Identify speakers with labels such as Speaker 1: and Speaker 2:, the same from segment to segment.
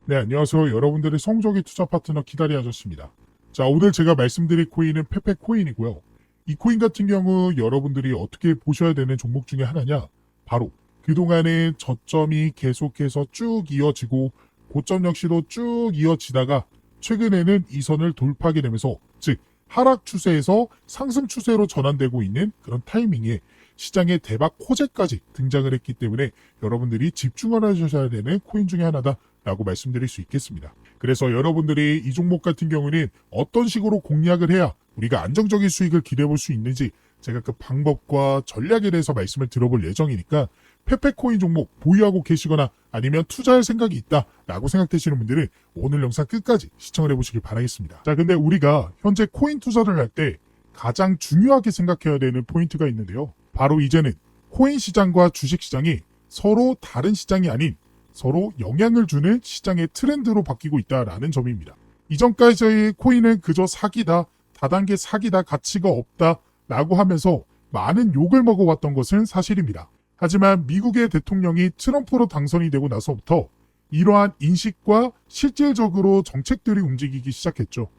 Speaker 1: 네, 안녕하세요. 여러분들의 성적이 투자 파트너 기다리 아저씨입니다. 자, 오늘 제가 말씀드릴 코인은 페페 코인이고요. 이 코인 같은 경우 여러분들이 어떻게 보셔야 되는 종목 중에 하나냐? 바로 그동안의 저점이 계속해서 쭉 이어지고 고점 역시도 쭉 이어지다가 최근에는 이 선을 돌파하게 되면서 즉 하락 추세에서 상승 추세로 전환되고 있는 그런 타이밍에 시장의 대박 호재까지 등장을 했기 때문에 여러분들이 집중을 하셔야 되는 코인 중에 하나다라고 말씀드릴 수 있겠습니다. 그래서 여러분들이 이 종목 같은 경우는 어떤 식으로 공략을 해야 우리가 안정적인 수익을 기대해 볼 수 있는지 제가 그 방법과 전략에 대해서 말씀을 들어볼 예정이니까 페페코인 종목 보유하고 계시거나 아니면 투자할 생각이 있다라고 생각되시는 분들은 오늘 영상 끝까지 시청을 해보시길 바라겠습니다. 자, 근데 우리가 현재 코인 투자를 할 때 가장 중요하게 생각해야 되는 포인트가 있는데요. 바로 이제는 코인 시장과 주식 시장이 서로 다른 시장이 아닌 서로 영향을 주는 시장의 트렌드로 바뀌고 있다라는 점입니다. 이전까지의 코인은 그저 사기다, 다단계 사기다, 가치가 없다 라고 하면서 많은 욕을 먹어왔던 것은 사실입니다. 하지만 미국의 대통령이 트럼프로 당선이 되고 나서부터 이러한 인식과 실질적으로 정책들이 움직이기 시작했죠.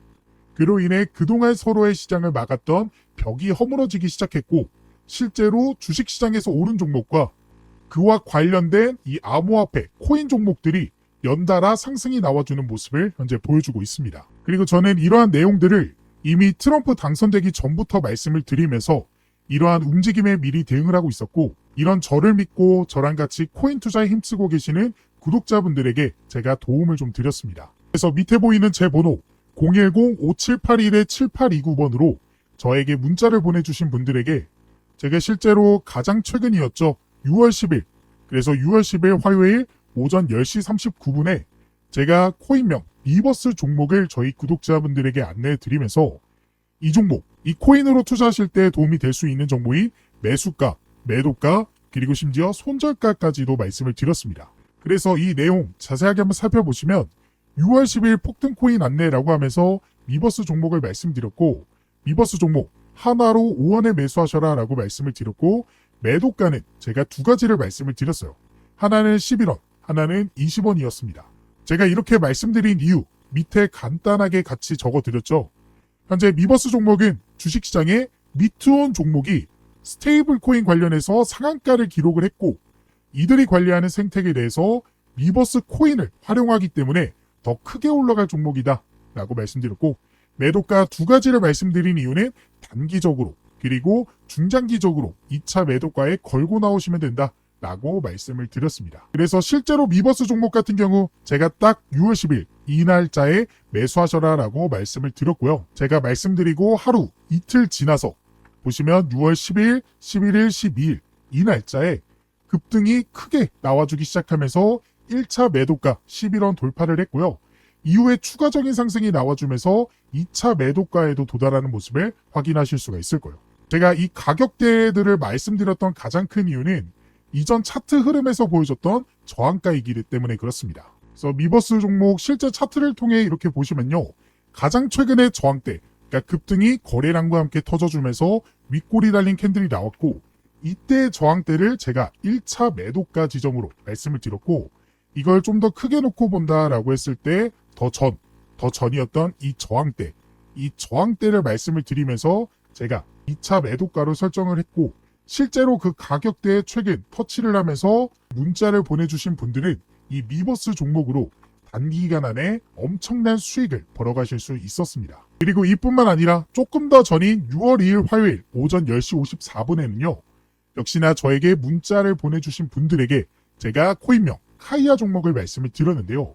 Speaker 1: 그로 인해 그동안 서로의 시장을 막았던 벽이 허물어지기 시작했고 실제로 주식시장에서 오른 종목과 그와 관련된 이 암호화폐, 코인 종목들이 연달아 상승이 나와주는 모습을 현재 보여주고 있습니다. 그리고 저는 이러한 내용들을 이미 트럼프 당선되기 전부터 말씀을 드리면서 이러한 움직임에 미리 대응을 하고 있었고 이런 저를 믿고 저랑 같이 코인 투자에 힘쓰고 계시는 구독자분들에게 제가 도움을 좀 드렸습니다. 그래서 밑에 보이는 제 번호 010-5781-7829번으로 저에게 문자를 보내주신 분들에게 제가 실제로 가장 최근이었죠. 6월 10일. 그래서 6월 10일 화요일 오전 10시 39분에 제가 코인명 리버스 종목을 저희 구독자분들에게 안내해 드리면서 이 종목, 이 코인으로 투자하실 때 도움이 될 수 있는 정보인 매수가, 매도가, 그리고 심지어 손절가까지도 말씀을 드렸습니다. 그래서 이 내용 자세하게 한번 살펴보시면 6월 10일 폭등 코인 안내라고 하면서 리버스 종목을 말씀드렸고 리버스 종목 하나로 5원에 매수하셔라 라고 말씀을 드렸고 매도가는 제가 두 가지를 말씀을 드렸어요. 하나는 11원, 하나는 20원이었습니다. 제가 이렇게 말씀드린 이유 밑에 간단하게 같이 적어드렸죠. 현재 리버스 종목은 주식시장에 미투온 종목이 스테이블 코인 관련해서 상한가를 기록을 했고 이들이 관리하는 생태계에 대해서 리버스 코인을 활용하기 때문에 더 크게 올라갈 종목이다 라고 말씀드렸고 매도가 두 가지를 말씀드린 이유는 단기적으로 그리고 중장기적으로 2차 매도가에 걸고 나오시면 된다 라고 말씀을 드렸습니다. 그래서 실제로 리버스 종목 같은 경우 제가 딱 6월 10일 이 날짜에 매수하셔라 라고 말씀을 드렸고요. 제가 말씀드리고 하루 이틀 지나서 보시면 6월 10일, 11일, 12일 이 날짜에 급등이 크게 나와주기 시작하면서 1차 매도가 11원 돌파를 했고요. 이후에 추가적인 상승이 나와주면서 2차 매도가에도 도달하는 모습을 확인하실 수가 있을 거예요. 제가 이 가격대들을 말씀드렸던 가장 큰 이유는 이전 차트 흐름에서 보여줬던 저항가이기 때문에 그렇습니다. 그래서 리버스 종목 실제 차트를 통해 이렇게 보시면요. 가장 최근의 저항대, 그러니까 급등이 거래량과 함께 터져주면서 윗골이 달린 캔들이 나왔고 이때 저항대를 제가 1차 매도가 지점으로 말씀을 드렸고 이걸 좀 더 크게 놓고 본다라고 했을 때 더 전이었던 이 저항대를 말씀을 드리면서 제가 2차 매도가로 설정을 했고 실제로 그 가격대에 최근 터치를 하면서 문자를 보내주신 분들은 이 리버스 종목으로 단기간 안에 엄청난 수익을 벌어가실 수 있었습니다. 그리고 이뿐만 아니라 조금 더 전인 6월 2일 화요일 오전 10시 54분에는요. 역시나 저에게 문자를 보내주신 분들에게 제가 코인명 카이아 종목을 말씀을 드렸는데요.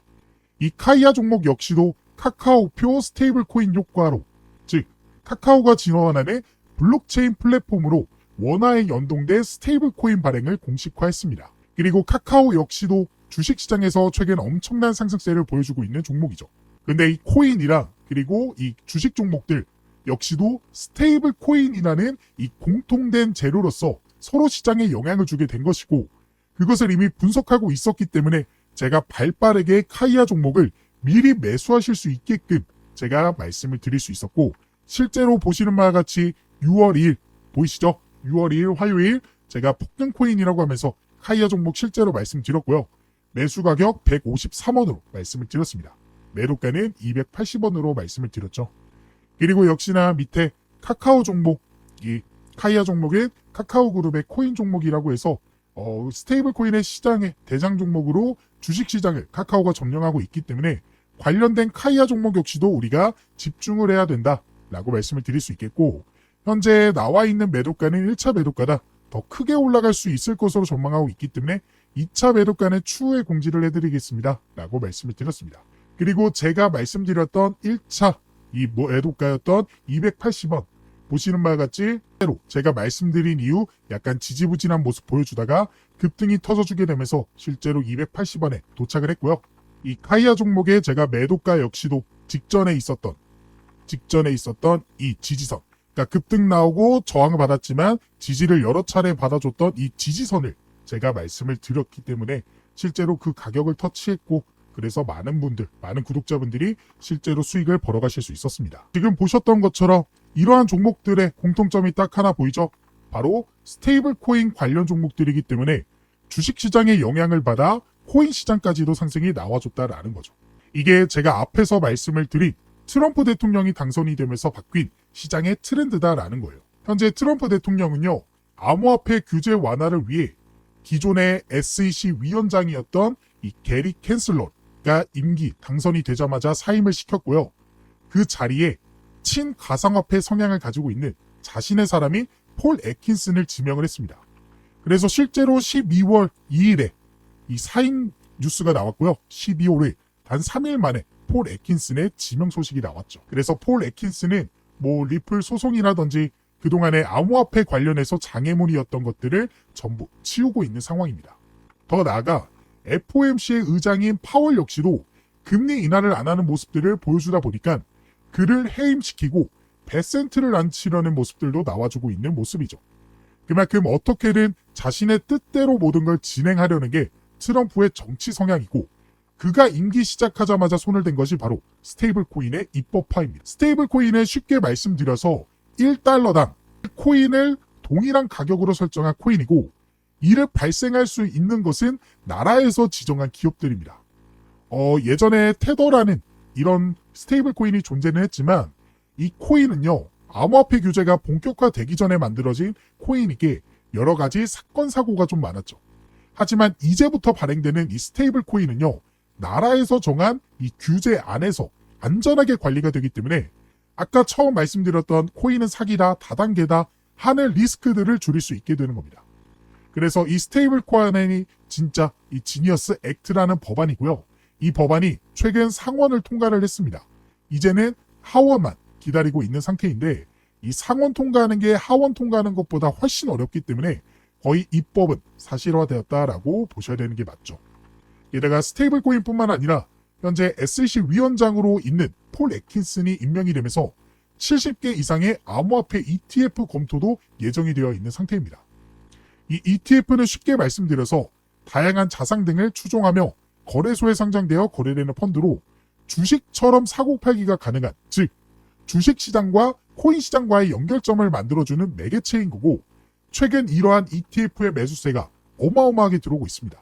Speaker 1: 이 카이아 종목 역시도 카카오표 스테이블 코인 효과로 즉 카카오가 진화하는 블록체인 플랫폼으로 원화에 연동된 스테이블 코인 발행을 공식화했습니다. 그리고 카카오 역시도 주식시장에서 최근 엄청난 상승세를 보여주고 있는 종목이죠. 근데 이 코인이랑 그리고 이 주식 종목들 역시도 스테이블 코인이라는 이 공통된 재료로서 서로 시장에 영향을 주게 된 것이고 그것을 이미 분석하고 있었기 때문에 제가 발빠르게 카이아 종목을 미리 매수하실 수 있게끔 제가 말씀을 드릴 수 있었고 실제로 보시는 바와 같이 6월 2일 보이시죠? 6월 2일 화요일 제가 폭등코인이라고 하면서 카이아 종목 실제로 말씀드렸고요. 매수 가격 153원으로 말씀을 드렸습니다. 매도가는 280원으로 말씀을 드렸죠. 그리고 역시나 밑에 카카오 종목, 이 카이아 종목은 카카오 그룹의 코인 종목이라고 해서 스테이블 코인의 시장의 대장 종목으로 주식 시장을 카카오가 점령하고 있기 때문에 관련된 카이아 종목 역시도 우리가 집중을 해야 된다라고 말씀을 드릴 수 있겠고, 현재 나와 있는 매도가는 1차 매도가다. 더 크게 올라갈 수 있을 것으로 전망하고 있기 때문에 2차 매도가는 추후에 공지를 해드리겠습니다 라고 말씀을 드렸습니다. 그리고 제가 말씀드렸던 1차 이 매도가였던 280원, 보시는 바와 같이 제가 말씀드린 이후 약간 지지부진한 모습 보여주다가 급등이 터져주게 되면서 실제로 280원에 도착을 했고요. 이 카이아 종목에 제가 매도가 역시도 직전에 있었던 이 지지선, 그러니까 급등 나오고 저항을 받았지만 지지를 여러 차례 받아줬던 이 지지선을 제가 말씀을 드렸기 때문에 실제로 그 가격을 터치했고, 그래서 많은 구독자분들이 실제로 수익을 벌어가실 수 있었습니다. 지금 보셨던 것처럼 이러한 종목들의 공통점이 딱 하나 보이죠? 바로 스테이블 코인 관련 종목들이기 때문에 주식시장의 영향을 받아 코인 시장까지도 상승이 나와줬다라는 거죠. 이게 제가 앞에서 말씀을 드린 트럼프 대통령이 당선이 되면서 바뀐 시장의 트렌드다라는 거예요. 현재 트럼프 대통령은요, 암호화폐 규제 완화를 위해 기존의 SEC 위원장이었던 이 게리 캔슬러가 임기 당선이 되자마자 사임을 시켰고요. 그 자리에 친가상화폐 성향을 가지고 있는 자신의 사람인 폴 애킨슨을 지명을 했습니다. 그래서 실제로 12월 2일에 이 사임 뉴스가 나왔고요. 12월에 단 3일 만에 폴 애킨슨의 지명 소식이 나왔죠. 그래서 폴 애킨슨은 리플 소송이라든지 그동안의 암호화폐 관련해서 장애물이었던 것들을 전부 치우고 있는 상황입니다. 더 나아가 FOMC의 의장인 파월 역시도 금리 인하를 안 하는 모습들을 보여주다 보니까 그를 해임시키고 배센트를 안 치려는 모습들도 나와주고 있는 모습이죠. 그만큼 어떻게든 자신의 뜻대로 모든 걸 진행하려는 게 트럼프의 정치 성향이고, 그가 임기 시작하자마자 손을 댄 것이 바로 스테이블 코인의 입법화입니다. 스테이블 코인은 쉽게 말씀드려서 1달러당 코인을 동일한 가격으로 설정한 코인이고, 이를 발생할 수 있는 것은 나라에서 지정한 기업들입니다. 예전에 테더라는 이런 스테이블 코인이 존재는 했지만, 이 코인은요, 암호화폐 규제가 본격화되기 전에 만들어진 코인이기에 여러 가지 사건 사고가 좀 많았죠. 하지만 이제부터 발행되는 이 스테이블 코인은요, 나라에서 정한 이 규제 안에서 안전하게 관리가 되기 때문에 아까 처음 말씀드렸던 코인은 사기다, 다단계다 하는 리스크들을 줄일 수 있게 되는 겁니다. 그래서 이 스테이블 코인이 진짜 이 지니어스 액트라는 법안이고요. 이 법안이 최근 상원을 통과를 했습니다. 이제는 하원만 기다리고 있는 상태인데, 이 상원 통과하는 게 하원 통과하는 것보다 훨씬 어렵기 때문에 거의 입법은 사실화되었다라고 보셔야 되는 게 맞죠. 게다가 스테이블 코인뿐만 아니라 현재 SEC 위원장으로 있는 폴 애킨슨이 임명이 되면서 70개 이상의 암호화폐 ETF 검토도 예정이 되어 있는 상태입니다. 이 ETF는 쉽게 말씀드려서 다양한 자산 등을 추종하며 거래소에 상장되어 거래되는 펀드로 주식처럼 사고팔기가 가능한, 즉 주식시장과 코인시장과의 연결점을 만들어주는 매개체인 거고, 최근 이러한 ETF의 매수세가 어마어마하게 들어오고 있습니다.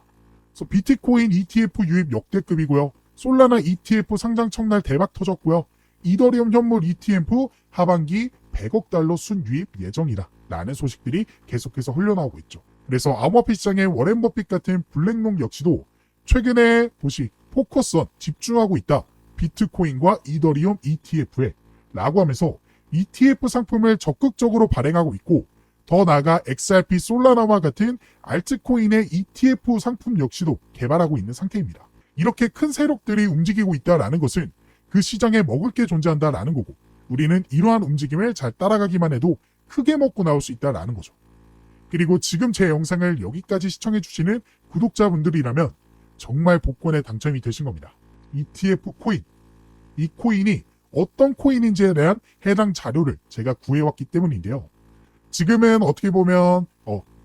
Speaker 1: 그래서 비트코인 ETF 유입 역대급이고요. 솔라나 ETF 상장 첫날 대박 터졌고요. 이더리움 현물 ETF 하반기 100억 달러 순유입 예정이다 라는 소식들이 계속해서 흘러나오고 있죠. 그래서 암호화폐 시장의 워렌 버핏 같은 블랙록 역시도 최근에 포커스온 집중하고 있다. 비트코인과 이더리움 ETF에 라고 하면서 ETF 상품을 적극적으로 발행하고 있고, 더 나아가 XRP 솔라나와 같은 알트코인의 ETF 상품 역시도 개발하고 있는 상태입니다. 이렇게 큰 세력들이 움직이고 있다라는 것은 그 시장에 먹을 게 존재한다라는 거고, 우리는 이러한 움직임을 잘 따라가기만 해도 크게 먹고 나올 수 있다라는 거죠. 그리고 지금 제 영상을 여기까지 시청해주시는 구독자분들이라면 정말 복권에 당첨이 되신 겁니다. ETF 코인. 이 코인이 어떤 코인인지에 대한 해당 자료를 제가 구해왔기 때문인데요. 지금은 어떻게 보면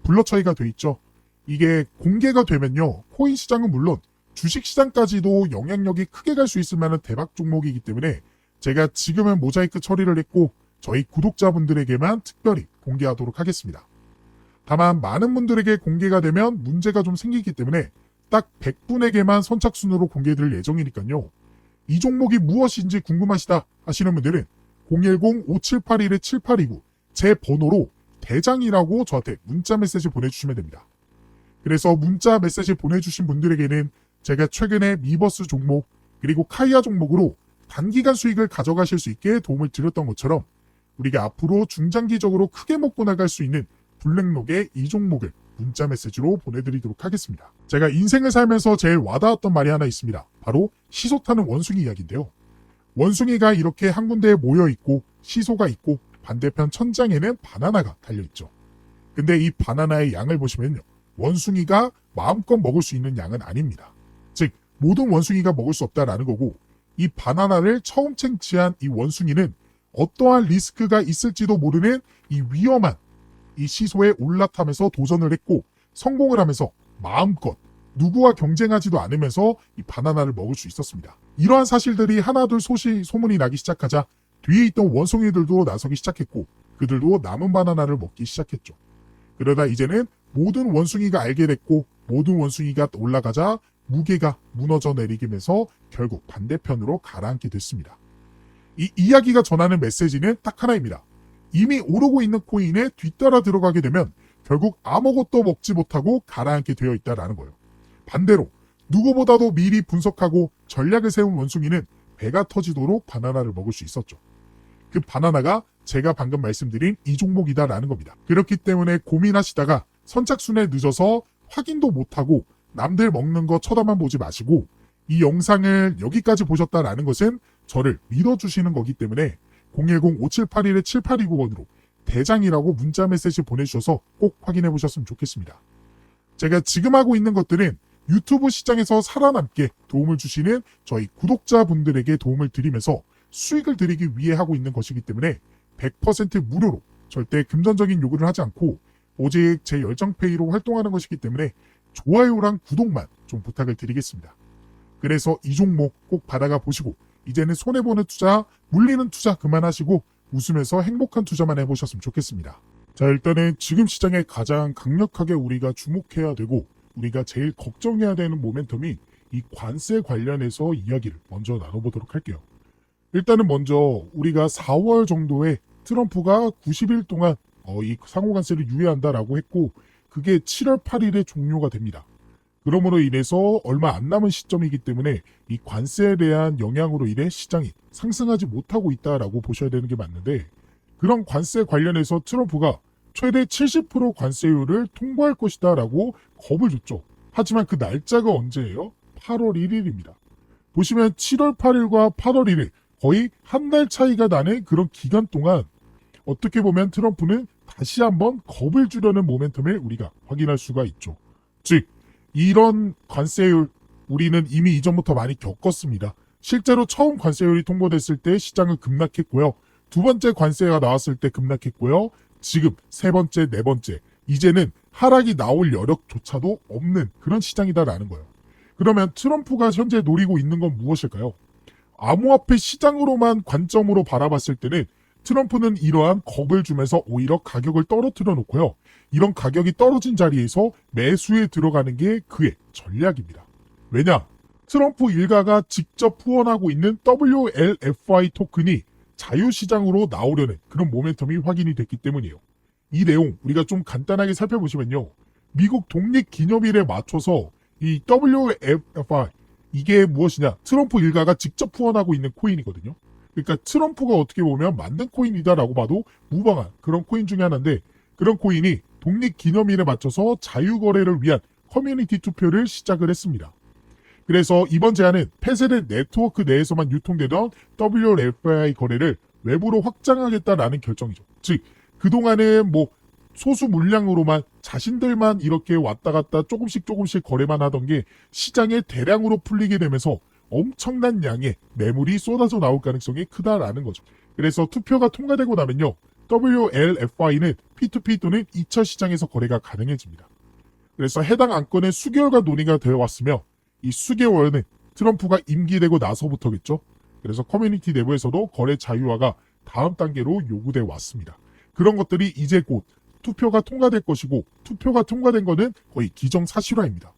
Speaker 1: 블러 처리가 돼 있죠. 이게 공개가 되면요, 코인 시장은 물론 주식 시장까지도 영향력이 크게 갈 수 있을 만한 대박 종목이기 때문에 제가 지금은 모자이크 처리를 했고 저희 구독자분들에게만 특별히 공개하도록 하겠습니다. 다만 많은 분들에게 공개가 되면 문제가 좀 생기기 때문에 딱 100분에게만 선착순으로 공개해드릴 예정이니까요. 이 종목이 무엇인지 궁금하시다 하시는 분들은 010-5781-7829 제 번호로 대장이라고 저한테 문자 메시지 보내주시면 됩니다. 그래서 문자 메시지 보내주신 분들에게는 제가 최근에 미버스 종목 그리고 카이아 종목으로 단기간 수익을 가져가실 수 있게 도움을 드렸던 것처럼 우리가 앞으로 중장기적으로 크게 먹고 나갈 수 있는 블랙록의 이 종목을 문자 메시지로 보내드리도록 하겠습니다. 제가 인생을 살면서 제일 와닿았던 말이 하나 있습니다. 바로 시소 타는 원숭이 이야기인데요. 원숭이가 이렇게 한 군데에 모여있고 시소가 있고 반대편 천장에는 바나나가 달려있죠. 근데 이 바나나의 양을 보시면요. 원숭이가 마음껏 먹을 수 있는 양은 아닙니다. 즉 모든 원숭이가 먹을 수 없다라는 거고 이 바나나를 처음 채취한 이 원숭이는 어떠한 리스크가 있을지도 모르는 이 위험한 이 시소에 올라타면서 도전을 했고 성공을 하면서 마음껏 누구와 경쟁하지도 않으면서 이 바나나를 먹을 수 있었습니다. 이러한 사실들이 하나둘 소문이 나기 시작하자 뒤에 있던 원숭이들도 나서기 시작했고 그들도 남은 바나나를 먹기 시작했죠. 그러다 이제는 모든 원숭이가 알게 됐고 모든 원숭이가 올라가자 무게가 무너져 내리면서 결국 반대편으로 가라앉게 됐습니다. 이 이야기가 전하는 메시지는 딱 하나입니다. 이미 오르고 있는 코인에 뒤따라 들어가게 되면 결국 아무것도 먹지 못하고 가라앉게 되어 있다는 거예요. 반대로 누구보다도 미리 분석하고 전략을 세운 원숭이는 배가 터지도록 바나나를 먹을 수 있었죠. 그 바나나가 제가 방금 말씀드린 이 종목이다라는 겁니다. 그렇기 때문에 고민하시다가 선착순에 늦어서 확인도 못하고 남들 먹는 거 쳐다만 보지 마시고 이 영상을 여기까지 보셨다라는 것은 저를 믿어주시는 거기 때문에 010-5781-7829번으로 대장이라고 문자 메시지 보내주셔서 꼭 확인해 보셨으면 좋겠습니다. 제가 지금 하고 있는 것들은 유튜브 시장에서 살아남게 도움을 주시는 저희 구독자분들에게 도움을 드리면서 수익을 드리기 위해 하고 있는 것이기 때문에 100% 무료로 절대 금전적인 요구를 하지 않고 오직 제 열정페이로 활동하는 것이기 때문에 좋아요랑 구독만 좀 부탁을 드리겠습니다. 그래서 이 종목 꼭 받아가 보시고 이제는 손해보는 투자, 물리는 투자 그만하시고 웃으면서 행복한 투자만 해보셨으면 좋겠습니다. 자, 일단은 지금 시장에 가장 강력하게 우리가 주목해야 되고 우리가 제일 걱정해야 되는 모멘텀이 이 관세 관련해서 이야기를 먼저 나눠보도록 할게요. 일단은 먼저 우리가 4월 정도에 트럼프가 90일 동안 이 상호관세를 유예한다라고 했고 그게 7월 8일에 종료가 됩니다. 그러므로 인해서 얼마 안 남은 시점이기 때문에 이 관세에 대한 영향으로 인해 시장이 상승하지 못하고 있다라고 보셔야 되는 게 맞는데 그런 관세 관련해서 트럼프가 최대 70% 관세율을 통보할 것이다 라고 겁을 줬죠. 하지만 그 날짜가 언제예요? 8월 1일입니다. 보시면 7월 8일과 8월 1일 거의 한 달 차이가 나는 그런 기간 동안 어떻게 보면 트럼프는 다시 한번 겁을 주려는 모멘텀을 우리가 확인할 수가 있죠. 즉 이런 관세율 우리는 이미 이전부터 많이 겪었습니다. 실제로 처음 관세율이 통보됐을 때 시장은 급락했고요. 두 번째 관세가 나왔을 때 급락했고요. 지금 세 번째, 네 번째 이제는 하락이 나올 여력조차도 없는 그런 시장이다라는 거예요. 그러면 트럼프가 현재 노리고 있는 건 무엇일까요? 암호화폐 시장으로만 관점으로 바라봤을 때는 트럼프는 이러한 겁을 주면서 오히려 가격을 떨어뜨려 놓고요. 이런 가격이 떨어진 자리에서 매수에 들어가는 게 그의 전략입니다. 왜냐? 트럼프 일가가 직접 후원하고 있는 WLFI 토큰이 자유시장으로 나오려는 그런 모멘텀이 확인이 됐기 때문이에요. 이 내용 우리가 좀 간단하게 살펴보시면요. 미국 독립기념일에 맞춰서 이 WLFI 이게 무엇이냐? 트럼프 일가가 직접 후원하고 있는 코인이거든요. 그러니까 트럼프가 어떻게 보면 만든 코인이다라고 봐도 무방한 그런 코인 중에 하나인데 그런 코인이 독립기념일에 맞춰서 자유거래를 위한 커뮤니티 투표를 시작을 했습니다. 그래서 이번 제안은 폐쇄된 네트워크 내에서만 유통되던 WLFI 거래를 외부로 확장하겠다라는 결정이죠. 즉 그동안은 소수 물량으로만 자신들만 이렇게 왔다 갔다 조금씩 거래만 하던 게 시장에 대량으로 풀리게 되면서 엄청난 양의 매물이 쏟아져 나올 가능성이 크다라는 거죠. 그래서 투표가 통과되고 나면요. WLFI는 P2P 또는 2차 시장에서 거래가 가능해집니다. 그래서 해당 안건의 수개월간 논의가 되어 왔으며 이 수개월은 트럼프가 임기되고 나서부터겠죠. 그래서 커뮤니티 내부에서도 거래 자유화가 다음 단계로 요구돼 왔습니다. 그런 것들이 이제 곧 투표가 통과될 것이고 투표가 통과된 거는 거의 기정사실화입니다.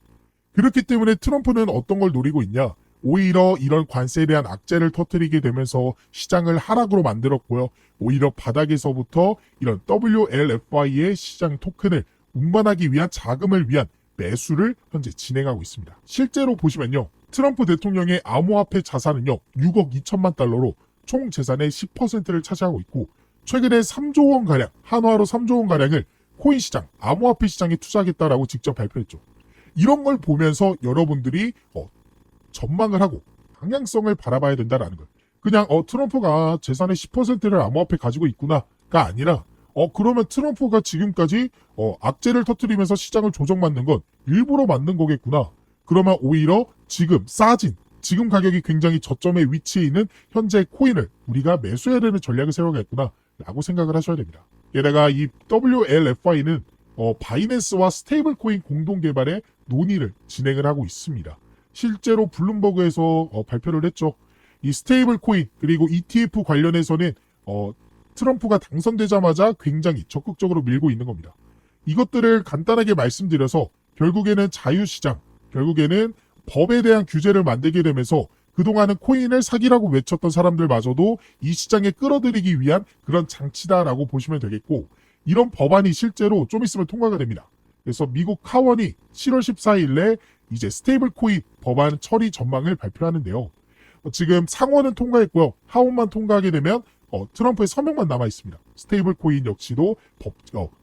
Speaker 1: 그렇기 때문에 트럼프는 어떤 걸 노리고 있냐? 오히려 이런 관세에 대한 악재를 터뜨리게 되면서 시장을 하락으로 만들었고요. 오히려 바닥에서부터 이런 WLFI의 시장 토큰을 운반하기 위한 자금을 위한 매수를 현재 진행하고 있습니다. 실제로 보시면요. 트럼프 대통령의 암호화폐 자산은요. 6억 2천만 달러로 총 재산의 10%를 차지하고 있고 최근에 3조 원가량, 한화로 3조 원가량을 코인 시장, 암호화폐 시장에 투자하겠다라고 직접 발표했죠. 이런 걸 보면서 여러분들이 전망을 하고 방향성을 바라봐야 된다라는 거예요. 그냥 트럼프가 재산의 10%를 암호화폐 가지고 있구나가 아니라 그러면 트럼프가 지금까지 악재를 터뜨리면서 시장을 조정받는 건 일부러 만든 거겠구나. 그러면 오히려 지금 싸진 지금 가격이 굉장히 저점에 위치해 있는 현재 코인을 우리가 매수해야 되는 전략을 세워야겠구나 라고 생각을 하셔야 됩니다. 게다가 이 WLFI는 바이낸스와 스테이블 코인 공동 개발에 논의를 진행을 하고 있습니다. 실제로 블룸버그에서 발표를 했죠. 이 스테이블 코인 그리고 ETF 관련해서는 트럼프가 당선되자마자 굉장히 적극적으로 밀고 있는 겁니다. 이것들을 간단하게 말씀드려서 결국에는 자유시장, 결국에는 법에 대한 규제를 만들게 되면서 그동안은 코인을 사기라고 외쳤던 사람들마저도 이 시장에 끌어들이기 위한 그런 장치다라고 보시면 되겠고 이런 법안이 실제로 좀 있으면 통과가 됩니다. 그래서 미국 하원이 7월 14일에 이제 스테이블 코인 법안 처리 전망을 발표하는데요. 지금 상원은 통과했고요. 하원만 통과하게 되면 트럼프의 서명만 남아 있습니다. 스테이블 코인 역시도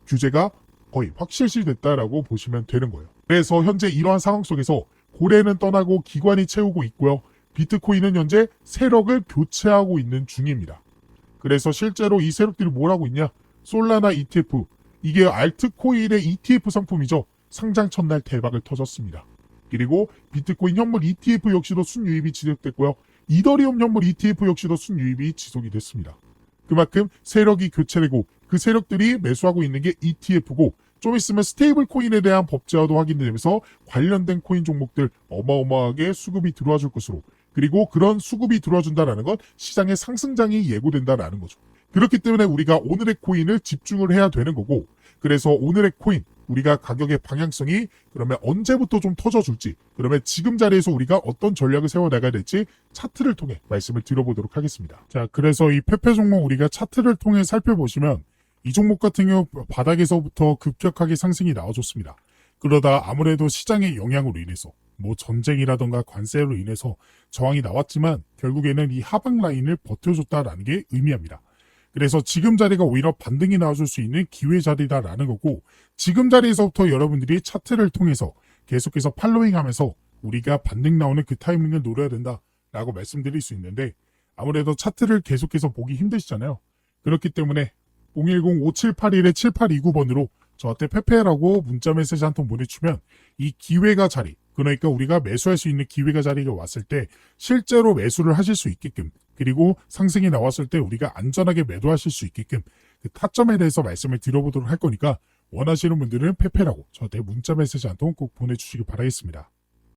Speaker 1: 규제가 거의 확실시됐다라고 보시면 되는 거예요. 그래서 현재 이러한 상황 속에서 고래는 떠나고 기관이 채우고 있고요. 비트코인은 현재 세력을 교체하고 있는 중입니다. 그래서 실제로 이 세력들이 뭘 하고 있냐? 솔라나 ETF, 이게 알트코인의 ETF 상품이죠. 상장 첫날 대박을 터졌습니다. 그리고 비트코인 현물 ETF 역시도 순유입이 지속됐고요. 이더리움 현물 ETF 역시도 순유입이 지속이 됐습니다. 그만큼 세력이 교체되고 그 세력들이 매수하고 있는 게 ETF고 좀 있으면 스테이블 코인에 대한 법제화도 확인되면서 관련된 코인 종목들 어마어마하게 수급이 들어와 줄 것으로 그리고 그런 수급이 들어와 준다는 건 시장의 상승장이 예고된다라는 거죠. 그렇기 때문에 우리가 오늘의 코인을 집중을 해야 되는 거고 그래서 오늘의 코인 우리가 가격의 방향성이 그러면 언제부터 좀 터져줄지 그러면 지금 자리에서 우리가 어떤 전략을 세워나가야 될지 차트를 통해 말씀을 드려보도록 하겠습니다. 자, 그래서 이 페페 종목 우리가 차트를 통해 살펴보시면 이 종목 같은 경우 바닥에서부터 급격하게 상승이 나와줬습니다. 그러다 아무래도 시장의 영향으로 인해서 뭐 전쟁이라던가 관세로 인해서 저항이 나왔지만 결국에는 이 하방 라인을 버텨줬다라는 게 의미합니다. 그래서 지금 자리가 오히려 반등이 나와줄 수 있는 기회 자리다라는 거고 지금 자리에서부터 여러분들이 차트를 통해서 계속해서 팔로잉하면서 우리가 반등 나오는 그 타이밍을 노려야 된다라고 말씀드릴 수 있는데 아무래도 차트를 계속해서 보기 힘드시잖아요. 그렇기 때문에 010-5781-7829번으로 저한테 페페라고 문자 메시지 한 통 보내주면 이 기회가 자리 그러니까 우리가 매수할 수 있는 기회가 자리가 왔을 때 실제로 매수를 하실 수 있게끔 그리고 상승이 나왔을 때 우리가 안전하게 매도하실 수 있게끔 그 타점에 대해서 말씀을 드려보도록 할 거니까 원하시는 분들은 페페라고 저한테 문자 메시지 한 통 꼭 보내주시기 바라겠습니다.